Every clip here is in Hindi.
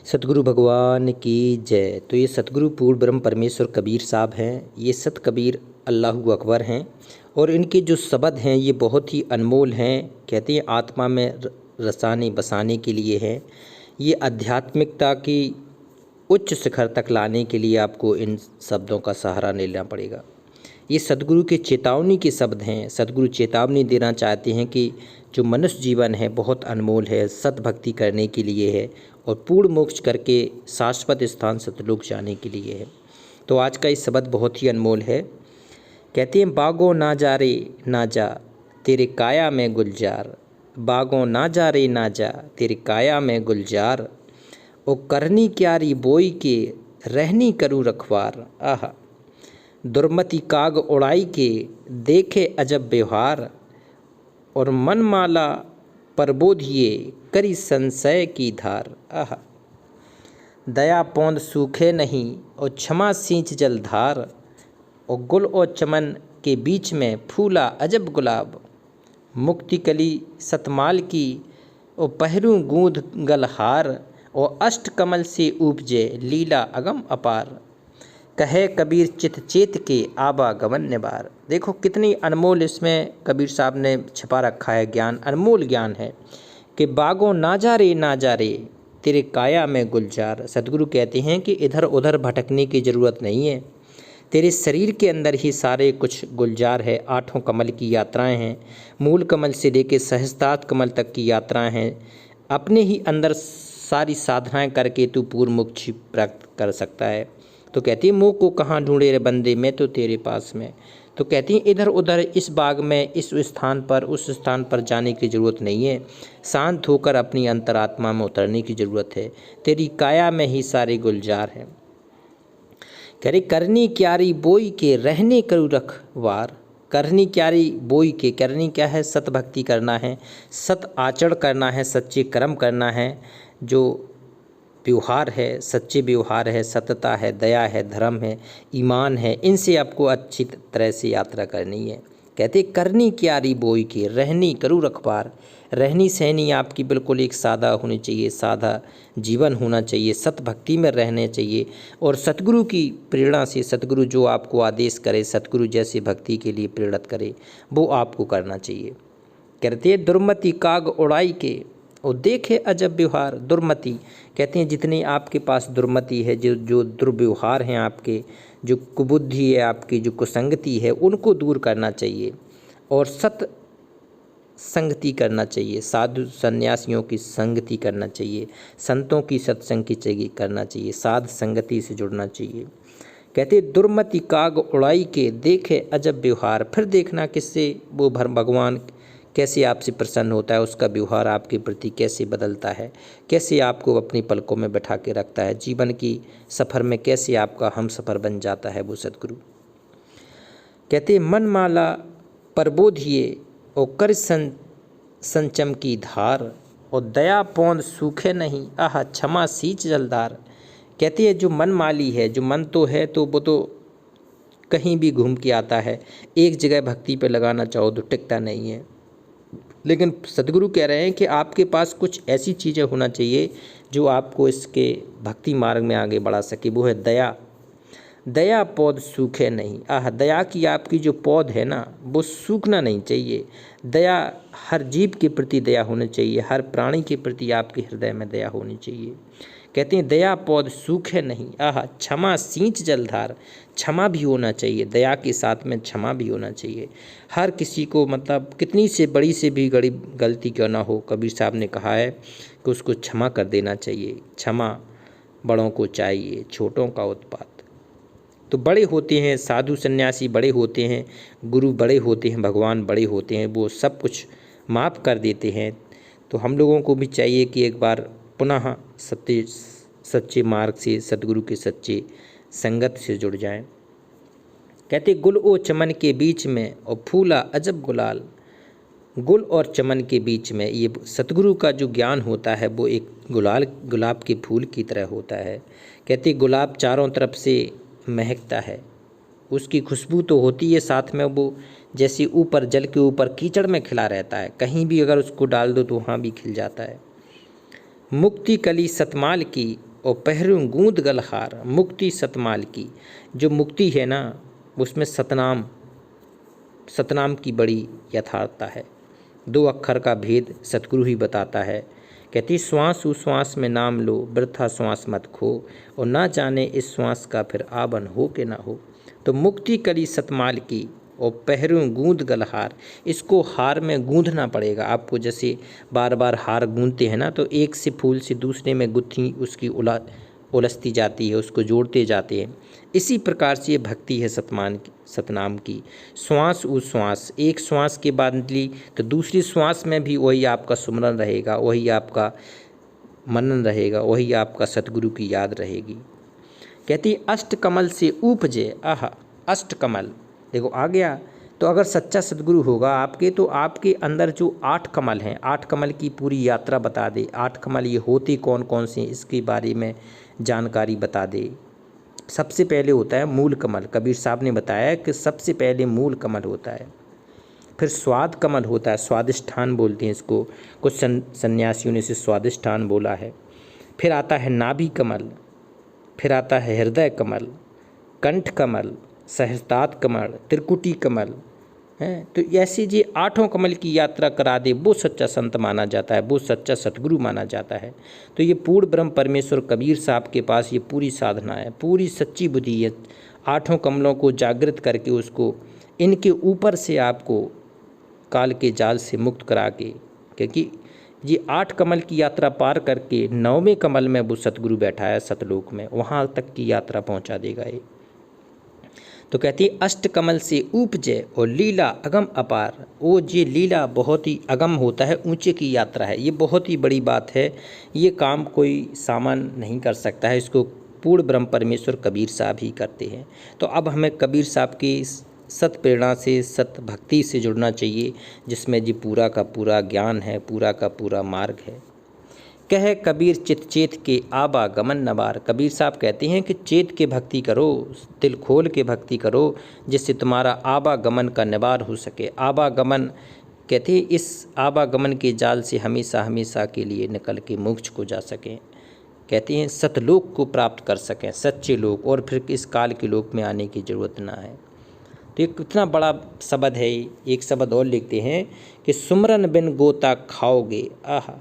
सतगुरु भगवान की जय। तो ये सतगुरु पूर्ण ब्रह्म परमेश्वर कबीर साहब हैं। ये सत कबीर अल्लाहू अकबर हैं और इनके जो शब्द हैं ये बहुत ही अनमोल हैं। कहते हैं आत्मा में रसाने बसाने के लिए हैं। ये आध्यात्मिकता की उच्च शिखर तक लाने के लिए आपको इन शब्दों का सहारा लेना पड़ेगा। ये सतगुरु के चेतावनी के शब्द हैं। सतगुरु चेतावनी देना चाहते हैं कि जो मनुष्य जीवन है बहुत अनमोल है, सत भक्ति करने के लिए है और पूर्ण मोक्ष करके शाश्वत स्थान सतलोक जाने के लिए है। तो आज का ये शब्द बहुत ही अनमोल है। कहते हैं बागो ना जा रे ना जा तेरे काया में गुलजार, बागो ना जा रे ना जा तेरे काया में गुलजार, ओ करनी क्यारी बोई के रहनी करूँ रखवार। आह दुर्मति काग उड़ाई के देखे अजब व्यवहार, और मनमाला प्रबोधिए करी संशय की धार। आह दया पौंद सूखे नहीं और क्षमा सींच जलधार, और गुल और चमन के बीच में फूला अजब गुलाब, मुक्ति कली सतमाल की और पहरूं गूंद गलहार, और अष्ट कमल से उपजे लीला अगम अपार, कहे कबीर चित चेत के आवागमन निवार। देखो कितनी अनमोल इसमें कबीर साहब ने छिपा रखा है ज्ञान, अनमोल ज्ञान है कि बागों ना जा रे तेरे काया में गुलजार। सतगुरु कहते हैं कि इधर उधर भटकने की ज़रूरत नहीं है, तेरे शरीर के अंदर ही सारे कुछ गुलजार है। आठों कमल की यात्राएं हैं, मूल कमल से लेकर सहस्त्रार्थ कमल तक की यात्राएं हैं। अपने ही अंदर सारी साधनाएं करके तू पूर्ण मोक्ष प्राप्त कर सकता है। तो कहती है मुँह को कहाँ ढूंढे रे बंदे, मैं तो तेरे पास में। तो कहती है इधर उधर इस बाग में इस स्थान पर उस स्थान पर जाने की ज़रूरत नहीं है, शांत होकर अपनी अंतरात्मा में उतरने की ज़रूरत है। तेरी काया में ही सारे गुलजार हैं। कह रही करनी क्यारी बोई के रहने करूँ रखवार। करनी क्यारी बोई के, करनी क्या है? सत भक्ति करना है, सत आचरण करना है, सच्चे कर्म करना है, जो व्यवहार है सच्चे व्यवहार है, सतता है, दया है, धर्म है, ईमान है, इनसे आपको अच्छी तरह से यात्रा करनी है। कहते करनी क्यारी बोई के रहनी करूँ रखवार। रहनी सहनी आपकी बिल्कुल एक सादा होनी चाहिए, सादा जीवन होना चाहिए, सत भक्ति में रहने चाहिए और सतगुरु की प्रेरणा से, सतगुरु जो आपको आदेश करे, सतगुरु जैसे भक्ति के लिए प्रेरित करे वो आपको करना चाहिए। कहते दुर्मति काग उड़ाई के और देखे अजब व्यवहार। दुर्मति कहते हैं जितनी आपके पास दुर्मति है, जो दुर्व्यवहार हैं आपके, जो कुबुद्धि है आपकी, जो कुसंगति है, उनको दूर करना चाहिए और सत संगति करना चाहिए। साधु सन्यासियों की संगति करना चाहिए, संतों की सत्संग की चाहिए करना चाहिए, साध संगति से जुड़ना चाहिए। कहते दुर्मति काग उड़ाई के देखे अजब व्यवहार। फिर देखना किससे वो भगवान कैसे आपसे प्रसन्न होता है, उसका व्यवहार आपके प्रति कैसे बदलता है, कैसे आपको अपनी पलकों में बैठा के रखता है, जीवन की सफ़र में कैसे आपका हम सफ़र बन जाता है वो सतगुरु। कहते मनमाला प्रबोधिए और कर संचम की धार, और दया पौंद सूखे नहीं आह क्षमा सींच जलधार। कहते हैं जो मनमाली है, जो मन तो है तो वो तो कहीं भी घूम के आता है, एक जगह भक्ति पे लगाना चाहो तो टिकता नहीं है। लेकिन सतगुरु कह रहे हैं कि आपके पास कुछ ऐसी चीज़ें होना चाहिए जो आपको इसके भक्ति मार्ग में आगे बढ़ा सके, वो है दया। दया पौध सूखे नहीं आह, दया की आपकी जो पौध है ना वो सूखना नहीं चाहिए। दया हर जीव के प्रति दया होनी चाहिए, हर प्राणी के प्रति आपके हृदय में दया होनी चाहिए। कहते हैं दया पौध सूखे नहीं आह क्षमा सींच जलधार। क्षमा भी होना चाहिए, दया के साथ में क्षमा भी होना चाहिए। हर किसी को मतलब कितनी से बड़ी से भी बड़ी गलती क्यों ना हो, कबीर साहब ने कहा है कि उसको क्षमा कर देना चाहिए। क्षमा बड़ों को चाहिए, छोटों का उत्पात। तो बड़े होते हैं साधु सन्यासी, बड़े होते हैं गुरु, बड़े होते हैं भगवान, बड़े होते हैं, वो सब कुछ माफ़ कर देते हैं। तो हम लोगों को भी चाहिए कि एक बार पुनः सच्चे मार्ग से, सतगुरु के सच्चे संगत से जुड़ जाएं। कहते गुल और चमन के बीच में और फूला अजब गुलाल। गुल और चमन के बीच में ये सतगुरु का जो ज्ञान होता है वो एक गुलाब के फूल की तरह होता है। कहते गुलाब चारों तरफ से महकता है, उसकी खुशबू तो होती है, साथ में वो जैसे ऊपर जल के ऊपर कीचड़ में खिला रहता है, कहीं भी अगर उसको डाल दो तो वहाँ भी खिल जाता है। मुक्ति कली सतमाल की और पहरूं गूंद गलहार, मुक्ति सतमाल की। जो मुक्ति है ना उसमें सतनाम, सतनाम की बड़ी यथार्थता है। 2 अक्षर का भेद सतगुरु ही बताता है। कहती श्वास उश्वास में नाम लो, वृथा श्वास मत खो, और ना जाने इस श्वास का फिर आबन हो कि ना हो। तो मुक्ति कली सतमाल की और पहरूं गूंद गलहार, इसको हार में गूंदना पड़ेगा आपको। जैसे बार बार हार गूंदते हैं ना, तो एक से फूल से दूसरे में गुत्थी उसकी उलझती जाती है, उसको जोड़ते जाते हैं। इसी प्रकार से ये भक्ति है सतनाम की। श्वास उश्वास, एक श्वास के बाद ली तो दूसरी श्वास में भी वही आपका सुमरन रहेगा, वही आपका मनन रहेगा, वही आपका सतगुरु की याद रहेगी। कहती अष्टकमल से उपजे, आह अष्टकमल देखो आ गया। तो अगर सच्चा सतगुरु होगा आपके, तो आपके अंदर जो 8 कमल हैं, 8 कमल की पूरी यात्रा बता दे। 8 कमल ये होते कौन कौन से, इसके बारे में जानकारी बता दे। सबसे पहले होता है मूल कमल। कबीर साहब ने बताया कि सबसे पहले मूल कमल होता है। फिर स्वाद कमल होता है, स्वादिष्ठान बोलते हैं इसको, कुछ सन्यासियों ने इसे स्वादिष्ठान बोला है। फिर आता है नाभि कमल, फिर आता है हृदय कमल, कंठ कमल, सहस्त्रार्थ कमल, त्रिकुटी कमल है। तो ऐसी जी 8 कमल की यात्रा करा दे, वो सच्चा संत माना जाता है, वो सच्चा सतगुरु माना जाता है। तो ये पूर्ण ब्रह्म परमेश्वर कबीर साहब के पास ये पूरी साधना है, पूरी सच्ची बुद्धि है। 8 कमलों को जागृत करके उसको इनके ऊपर से आपको काल के जाल से मुक्त करा के, क्योंकि ये 8 कमल की यात्रा पार करके 9वें कमल में वो सतगुरु बैठा है सतलोक में, वहाँ तक की यात्रा पहुँचा देगा ये। तो कहती है अष्ट कमल से उपजे और लीला अगम अपार। वो ये लीला बहुत ही अगम होता है, ऊंचे की यात्रा है, ये बहुत ही बड़ी बात है। ये काम कोई सामान नहीं कर सकता है, इसको पूर्ण ब्रह्म परमेश्वर कबीर साहब ही करते हैं। तो अब हमें कबीर साहब की सत प्रेरणा से, सत भक्ति से जुड़ना चाहिए, जिसमें जी पूरा का पूरा ज्ञान है, पूरा का पूरा मार्ग है। कह कबीर चित चेत के आबा गमन नवार। कबीर साहब कहते हैं कि चेत के भक्ति करो, दिल खोल के भक्ति करो, जिससे तुम्हारा आवागमन का निवार हो सके। आवागमन कहते हैं इस आवागमन के जाल से हमेशा हमेशा के लिए निकल के मोक्ष को जा सकें। कहते हैं सतलोक को प्राप्त कर सकें, सच्चे लोक, और फिर इस काल के लोक में आने की ज़रूरत ना है। तो ये कितना बड़ा शब्द है। एक शब्द और लिखते हैं कि सुमरन बिन गोता खाओगे। आह,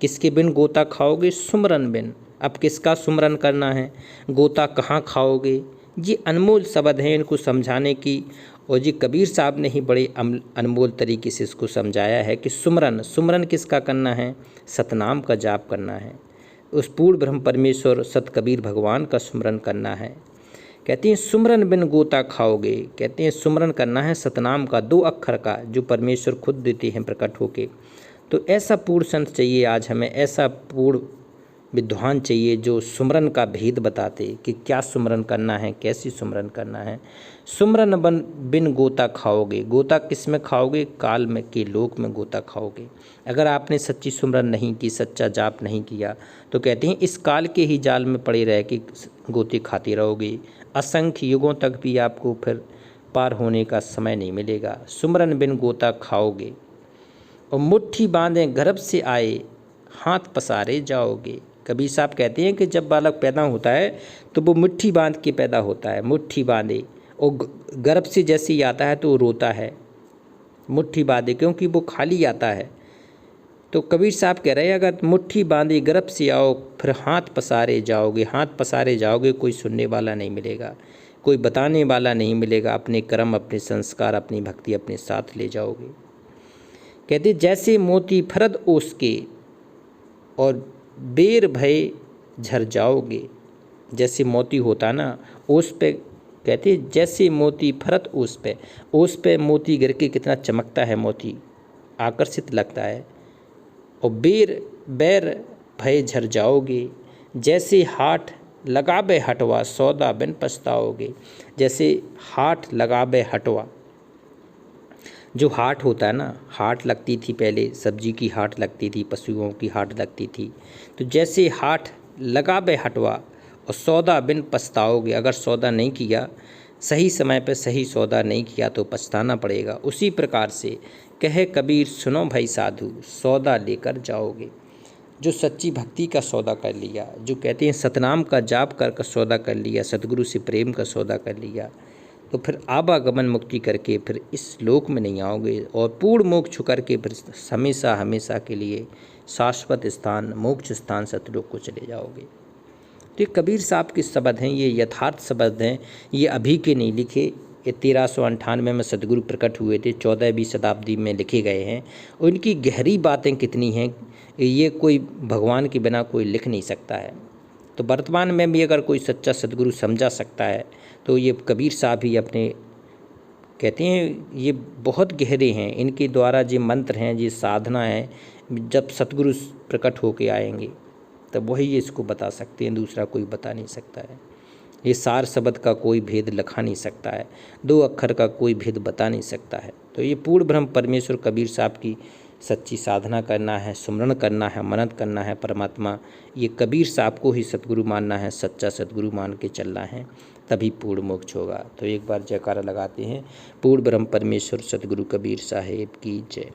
किसके बिन गोता खाओगे? सुमरन बिन। अब किसका सुमरन करना है? गोता कहाँ खाओगे? ये अनमोल शब्द हैं, इनको समझाने की, और जी कबीर साहब ने ही बड़े अनमोल तरीके से इसको समझाया है कि सुमरन, सुमरन किसका करना है? सतनाम का जाप करना है, उस पूर्ण ब्रह्म परमेश्वर सत कबीर भगवान का सुमरन करना है। कहते हैं सुमरन बिन गोता खाओगे। कहते हैं सुमरन करना है सतनाम का, 2 अक्षर का, जो परमेश्वर खुद देते हैं प्रकट होके। तो ऐसा पूर्ण संत चाहिए आज हमें, ऐसा पूर्ण विद्वान चाहिए जो सुमरन का भेद बताते कि क्या सुमरन करना है, कैसी सुमरन करना है। सुमरन बिन गोता खाओगे। गोता किस में खाओगे? काल में के लोक में गोता खाओगे। अगर आपने सच्ची सुमरन नहीं की, सच्चा जाप नहीं किया, तो कहते हैं इस काल के ही जाल में पड़े रह के गोते खाते रहोगे। असंख्य युगों तक भी आपको फिर पार होने का समय नहीं मिलेगा। सुमरन बिन गोता खाओगे और मुट्ठी बांधे गर्भ से आए, हाथ पसारे जाओगे। कबीर साहब कहते हैं कि जब बालक पैदा होता है तो वो मुट्ठी बांध के पैदा होता है, मुट्ठी बांधे, और गर्भ से जैसे ही आता है तो वो रोता है, मुट्ठी बांधे, क्योंकि वो खाली आता है। तो कबीर साहब कह रहे हैं अगर मुट्ठी बांधे गर्भ से आओ, फिर हाथ पसारे जाओगे। हाथ पसारे जाओगे, कोई सुनने वाला नहीं मिलेगा, कोई बताने वाला नहीं मिलेगा। अपने कर्म, अपने संस्कार, अपनी भक्ति अपने साथ ले जाओगे। कहते जैसे मोती फरद ओस के और बेर भय झर जाओगे। जैसे मोती होता ना ओस पे, कहते जैसे मोती फरत ओस पे मोती गिर के कितना चमकता है, मोती आकर्षित लगता है। और बैर भय झर जाओगे। जैसे हाथ लगाबे हटवा, सौदा बिन पछताओगे। जैसे हाथ लगाबे हटवा, जो हाट होता है ना, हाट लगती थी पहले, सब्जी की हाट लगती थी, पशुओं की हाट लगती थी। तो जैसे हाट लगाबे हटवा और सौदा बिन पछताओगे। अगर सौदा नहीं किया, सही समय पर सही सौदा नहीं किया तो पछताना पड़ेगा। उसी प्रकार से कहे कबीर सुनो भाई साधु, सौदा लेकर जाओगे। जो सच्ची भक्ति का सौदा कर लिया, जो कहते हैं सतनाम का जाप कर सौदा कर लिया, सतगुरु से प्रेम का सौदा कर लिया, तो फिर आवागमन मुक्ति करके फिर इस लोक में नहीं आओगे और पूर्ण मोक्ष करके फिर हमेशा हमेशा के लिए शाश्वत स्थान मोक्ष स्थान सतलोक को चले जाओगे। तो ये कबीर साहब के शब्द हैं, ये यथार्थ शब्द हैं, ये अभी के नहीं लिखे, ये 1398 में सतगुरु प्रकट हुए थे, 14वीं शताब्दी में लिखे गए हैं। और इनकी गहरी बातें कितनी हैं ये कोई भगवान के बिना कोई लिख नहीं सकता है। तो वर्तमान में भी अगर कोई सच्चा सतगुरु समझा सकता है तो ये कबीर साहब ही अपने कहते हैं, ये बहुत गहरे हैं, इनके द्वारा ये मंत्र हैं, ये साधना है, जब सतगुरु प्रकट होके आएंगे तब वही इसको बता सकते हैं, दूसरा कोई बता नहीं सकता है। ये सार शब्द का कोई भेद लिखा नहीं सकता है, 2 अक्षर का कोई भेद बता नहीं सकता है। तो ये पूर्ण ब्रह्म परमेश्वर कबीर साहब की सच्ची साधना करना है, सुमरण करना है, मनन करना है परमात्मा, ये कबीर साहब को ही सतगुरु मानना है, सच्चा सतगुरु मान के चलना है, तभी पूर्ण मोक्ष होगा। तो एक बार जयकारा लगाते हैं, पूर्ण ब्रह्म परमेश्वर सतगुरु कबीर साहेब की जय।